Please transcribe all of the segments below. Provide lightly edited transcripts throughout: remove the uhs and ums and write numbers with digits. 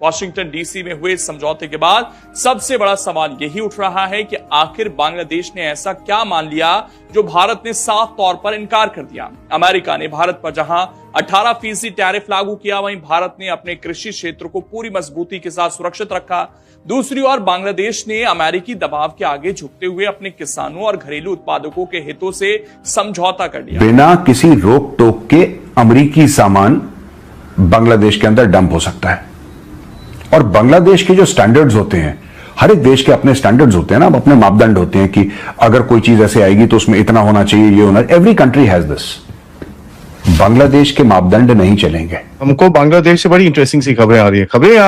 Washington DC में हुए समझौते के बाद सबसे बड़ा सवाल यही उठ रहा है कि आखिर बांग्लादेश ने ऐसा क्या मान लिया जो भारत ने साफ तौर पर इनकार कर दिया। अमेरिका ने भारत पर जहां 18% टैरिफ लागू किया, वहीं भारत ने अपने कृषि क्षेत्र को पूरी मजबूती के साथ सुरक्षित रखा। दूसरी ओर बांग्लादेश ने अमेरिकी दबाव के आगे झुकते हुए अपने किसानों और घरेलू उत्पादकों के हितों से समझौता कर लिया। बिना किसी रोक टोक के अमेरिकी सामान बांग्लादेश के अंदर डंप हो सकता है। और बांग्लादेश के जो स्टैंडर्ड्स होते हैं, हर एक देश के अपने स्टैंडर्ड्स होते हैं ना, अपने मापदंड होते हैं कि अगर कोई चीज ऐसे आएगी तो उसमें इतना होना चाहिए, ये होना। Every country has this. Bangladesh के मापदंड नहीं चलेंगे। हमको बांग्लादेश से बड़ी इंटरेस्टिंग सी खबरें आ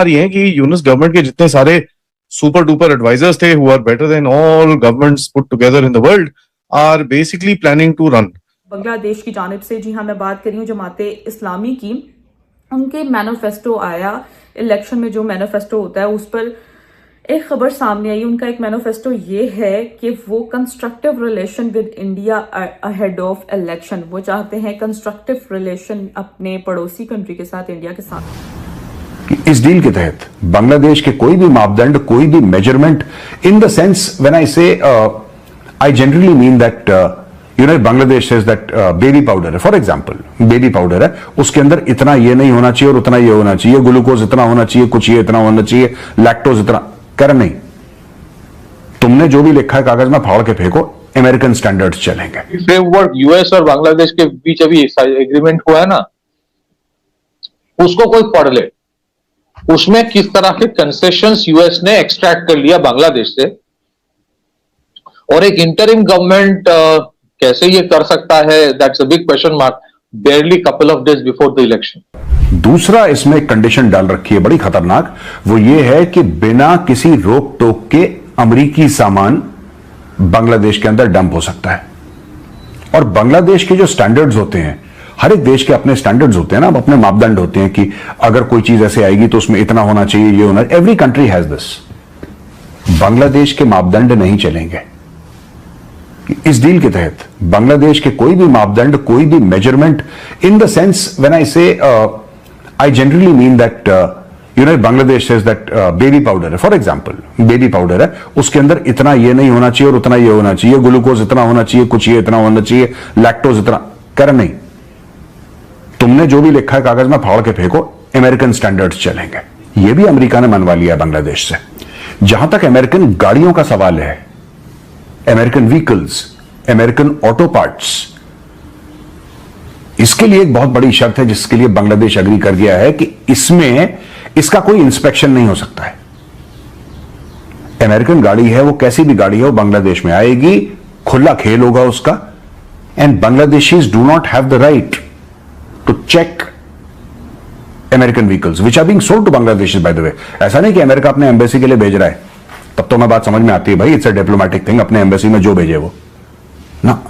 रही हैं कि यूनुस गवर्नमेंट के जितने सारे सुपर डुपर एडवाइजर्स थे, who are better than all governments put together in the world, are basically planning to run. Bangladesh की जानिब से, जी हाँ, मैं बात कर रही हूँ जमाते इस्लामी की, उनके मैनिफेस्टो आया। इलेक्शन में जो मैनिफेस्टो होता है उस पर एक खबर सामने आई। उनका एक मैनिफेस्टो ये है कि वो constructive relation with India ahead of election. वो चाहते हैं कंस्ट्रक्टिव रिलेशन अपने पड़ोसी कंट्री के साथ, इंडिया के साथ। इस डील के तहत बांग्लादेश के कोई भी मापदंड, कोई भी measurement, in the sense when I say I generally mean that Bangladesh says that baby powder है, फॉर एग्जांपल बेबी पाउडर है, उसके अंदर इतना ये नहीं होना चाहिए और उतना ये होना चाहिए, ग्लूकोज इतना होना चाहिए, कुछ ये इतना होना चाहिए, लैक्टोज इतना। कर नहीं, तुमने जो भी लिखा है कागज में फाड़ के फेंको, अमेरिकन स्टैंडर्ड्स चलेंगे। फ्रेमवर्क यूएस और बांग्लादेश के बीच अभी एग्रीमेंट हुआ है ना, उसको कोई पढ़ ले, उसमें किस तरह के कंसेशंस यूएस ने एक्सट्रैक्ट कर लिया बांग्लादेश से, और एक इंटरिम गवर्नमेंट कैसे ये कर सकता है, that's a big question mark, बेयरली couple of days before the election. दूसरा इसमें कंडीशन डाल रखी है बड़ी खतरनाक, वो ये है कि बिना किसी रोक टोक के अमेरिकी सामान बांग्लादेश के अंदर डंप हो सकता है। और बांग्लादेश के जो स्टैंडर्ड्स होते हैं, हर एक देश के अपने स्टैंडर्ड्स होते हैं ना, अपने मापदंड होते हैं कि अगर कोई चीज ऐसे आएगी तो उसमें इतना होना चाहिए, ये होना। Every country has this. Bangladesh के मापदंड नहीं चलेंगे। इस डील के तहत बांग्लादेश के कोई भी मापदंड, कोई भी measurement, in the sense when I say I generally mean that Bangladesh says that baby powder है, फॉर एग्जांपल बेबी पाउडर है, उसके अंदर इतना ये नहीं होना चाहिए और उतना ये होना चाहिए, ग्लूकोज इतना होना चाहिए, कुछ ये इतना होना चाहिए, लैक्टोज इतना। कर नहीं, तुमने जो भी लिखा है कागज में फाड़ के फेंको, अमेरिकन स्टैंडर्ड्स चलेंगे। ये भी अमेरिका ने मनवा लिया बांग्लादेश से। जहां तक अमेरिकन गाड़ियों का सवाल है, American vehicles, American auto parts, इसके लिए एक बहुत बड़ी शर्त है जिसके लिए बांग्लादेश एग्री कर गया है कि इसमें इसका कोई इंस्पेक्शन नहीं हो सकता है। अमेरिकन गाड़ी है, वो कैसी भी गाड़ी है, वो बांग्लादेश में आएगी, खुला खेल होगा उसका, and Bangladeshis do not have the right to check American vehicles which are being sold to Bangladesh. By the way, ऐसा नहीं कि अमेरिका अपने एम्बेसी के लिए भेज रहा है, तब तो मैं बात समझ में आती है भाई, इट्स अ डिप्लोमेटिक थिंग, अपने एम्बेसी में जो भेजे वो ना,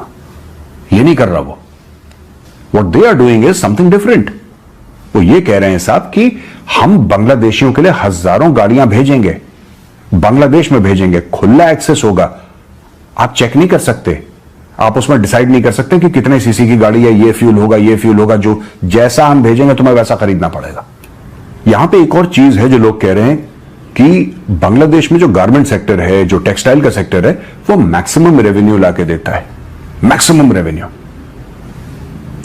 ये नहीं कर रहा वो। What they are doing is something different. वो ये कह रहे हैं साहब कि हम बांग्लादेशियों के लिए हजारों गाड़ियां भेजेंगे, बांग्लादेश में भेजेंगे, खुला एक्सेस होगा, आप चेक नहीं कर सकते, आप उसमें डिसाइड नहीं कर सकते कि कितने सीसी की गाड़ी है, ये फ्यूल होगा, ये फ्यूल होगा, जो जैसा हम भेजेंगे तुम्हें वैसा खरीदना पड़ेगा। यहां पे एक और चीज है जो लोग कह रहे हैं कि बांग्लादेश में जो गारमेंट सेक्टर है, जो टेक्सटाइल का सेक्टर है, वो मैक्सिमम रेवेन्यू लाके देता है, मैक्सिमम रेवेन्यू।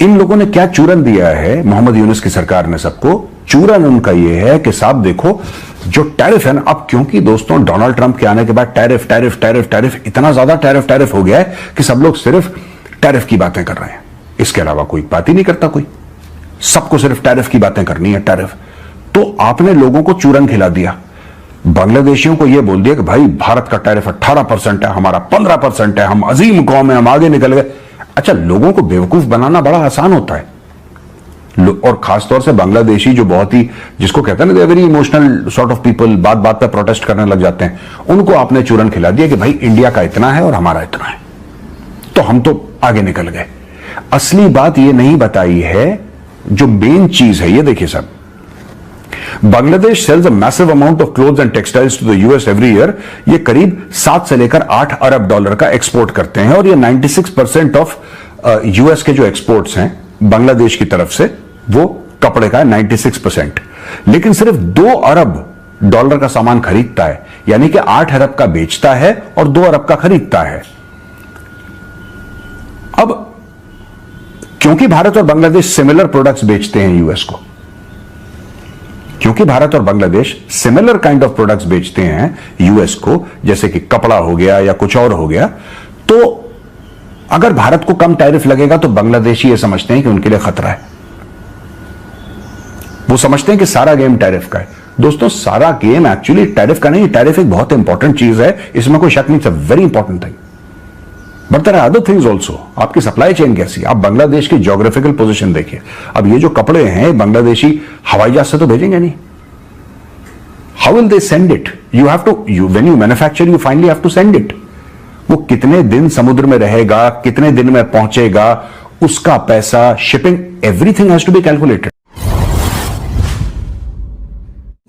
इन लोगों ने क्या चूरन दिया है, मोहम्मद यूनुस की सरकार ने सबको, चूरन उनका यह है कि साहब देखो जो टैरिफ है ना, अब क्योंकि दोस्तों डोनाल्ड ट्रंप के आने के बाद टैरिफ टैरिफ टैरिफ टैरिफ इतना ज्यादा टैरिफ टैरिफ हो गया है कि सब लोग सिर्फ टैरिफ की बातें कर रहे हैं, इसके अलावा कोई बात ही नहीं करता कोई, सबको सिर्फ टैरिफ की बातें करनी है, टैरिफ। तो आपने लोगों को चूरन खिला दिया, बांग्लादेशियों को यह बोल दिया कि भाई भारत का टैरिफ 18% है, हमारा 15% है, हम अजीम कौम है, हम आगे निकल गए। अच्छा, लोगों को बेवकूफ बनाना बड़ा आसान होता है, और खासतौर से बांग्लादेशी जो बहुत ही, जिसको कहते हैं ना, very emotional sort of people, बात बात पर प्रोटेस्ट करने लग जाते हैं, उनको आपने चूरन खिला दिया कि भाई इंडिया का इतना है और हमारा इतना है, तो हम तो आगे निकल गए। असली बात यह नहीं बताई है, जो मेन चीज है, ये देखिए साहब, Bangladesh sells a massive amount of clothes and textiles to the US every year. ये करीब 7 से लेकर 8 अरब डॉलर का एक्सपोर्ट करते हैं, और ये 96% ऑफ यूएस के जो एक्सपोर्ट्स हैं बांग्लादेश की तरफ से, वो कपड़े का है, 96%। लेकिन सिर्फ 2 अरब डॉलर का सामान खरीदता है, यानी कि 8 अरब का बेचता है और 2 अरब का खरीदता है। अब क्योंकि भारत और बांग्लादेश सिमिलर प्रोडक्ट्स बेचते हैं यूएस को, क्योंकि भारत और Bangladesh similar kind of products बेचते हैं यूएस को, जैसे कि कपड़ा हो गया या कुछ और हो गया, तो अगर भारत को कम टैरिफ लगेगा तो बांग्लादेशी ये समझते हैं कि उनके लिए खतरा है। वो समझते हैं कि सारा गेम टैरिफ का है। दोस्तों, सारा गेम एक्चुअली टैरिफ का नहीं। टैरिफ एक बहुत इंपॉर्टेंट चीज है, इसमें कोई शक नहीं, it's a very important thing, but there are other things also. आपकी सप्लाई चेन कैसी, आप बांग्लादेश की ज्योग्राफिकल पोजीशन देखिए। अब ये जो कपड़े हैं बांग्लादेशी हवाई जहाज से तो भेजेंगे नहीं। How will they send it? You have to, when you manufacture you finally have to send it. वो कितने दिन समुद्र में रहेगा, कितने दिन में पहुंचेगा, उसका पैसा, shipping, everything has to be calculated.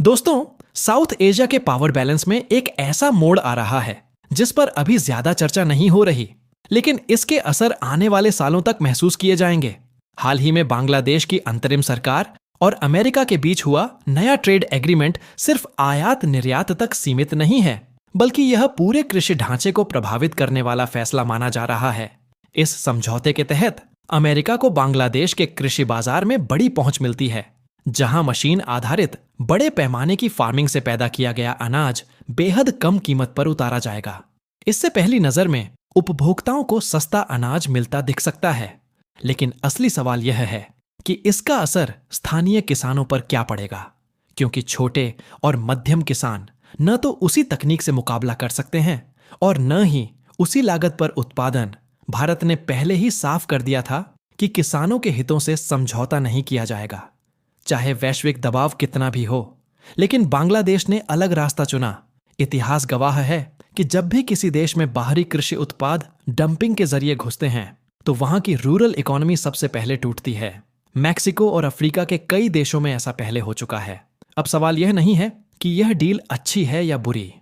दोस्तों, साउथ एशिया के पावर बैलेंस में एक ऐसा मोड़ आ रहा है जिस पर अभी ज्यादा चर्चा नहीं हो रही, लेकिन इसके असर आने वाले सालों तक महसूस किए जाएंगे। हाल ही में बांग्लादेश की अंतरिम सरकार और अमेरिका के बीच हुआ नया ट्रेड एग्रीमेंट सिर्फ आयात निर्यात तक सीमित नहीं है, बल्कि यह पूरे कृषि ढांचे को प्रभावित करने वाला फैसला माना जा रहा है। इस समझौते के तहत अमेरिका को बांग्लादेश के कृषि बाजार में बड़ी पहुंच मिलती है, जहां मशीन आधारित बड़े पैमाने की फार्मिंग से पैदा किया गया अनाज बेहद कम कीमत पर उतारा जाएगा। इससे पहली नजर में उपभोक्ताओं को सस्ता अनाज मिलता दिख सकता है, लेकिन असली सवाल यह है कि इसका असर स्थानीय किसानों पर क्या पड़ेगा, क्योंकि छोटे और मध्यम किसान न तो उसी तकनीक से मुकाबला कर सकते हैं और न ही उसी लागत पर उत्पादन। भारत ने पहले ही साफ कर दिया था कि किसानों के हितों से समझौता नहीं किया जाएगा, चाहे वैश्विक दबाव कितना भी हो। लेकिन बांग्लादेश ने अलग रास्ता चुना। इतिहास गवाह है कि जब भी किसी देश में बाहरी कृषि उत्पाद डंपिंग के जरिए घुसते हैं तो वहां की रूरल इकोनॉमी सबसे पहले टूटती है। मैक्सिको और अफ्रीका के कई देशों में ऐसा पहले हो चुका है। अब सवाल यह नहीं है कि यह डील अच्छी है या बुरी,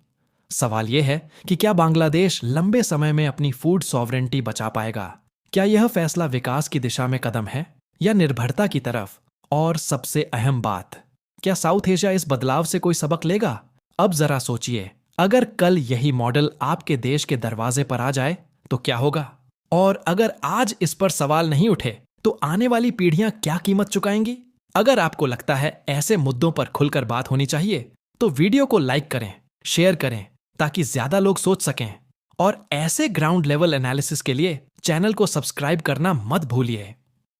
सवाल यह है कि क्या बांग्लादेश लंबे समय में अपनी फूड सॉवरेंटी बचा पाएगा। क्या यह फैसला विकास की दिशा में कदम है या निर्भरता की तरफ? और सबसे अहम बात, क्या साउथ एशिया इस बदलाव से कोई सबक लेगा? अब जरा सोचिए, अगर कल यही मॉडल आपके देश के दरवाजे पर आ जाए तो क्या होगा? और अगर आज इस पर सवाल नहीं उठे तो आने वाली पीढ़ियां क्या कीमत चुकाएंगी? अगर आपको लगता है ऐसे मुद्दों पर खुलकर बात होनी चाहिए तो वीडियो को लाइक करें, शेयर करें, ताकि ज्यादा लोग सोच सकें। और ऐसे ग्राउंड लेवल एनालिसिस के लिए चैनल को सब्सक्राइब करना मत भूलिए।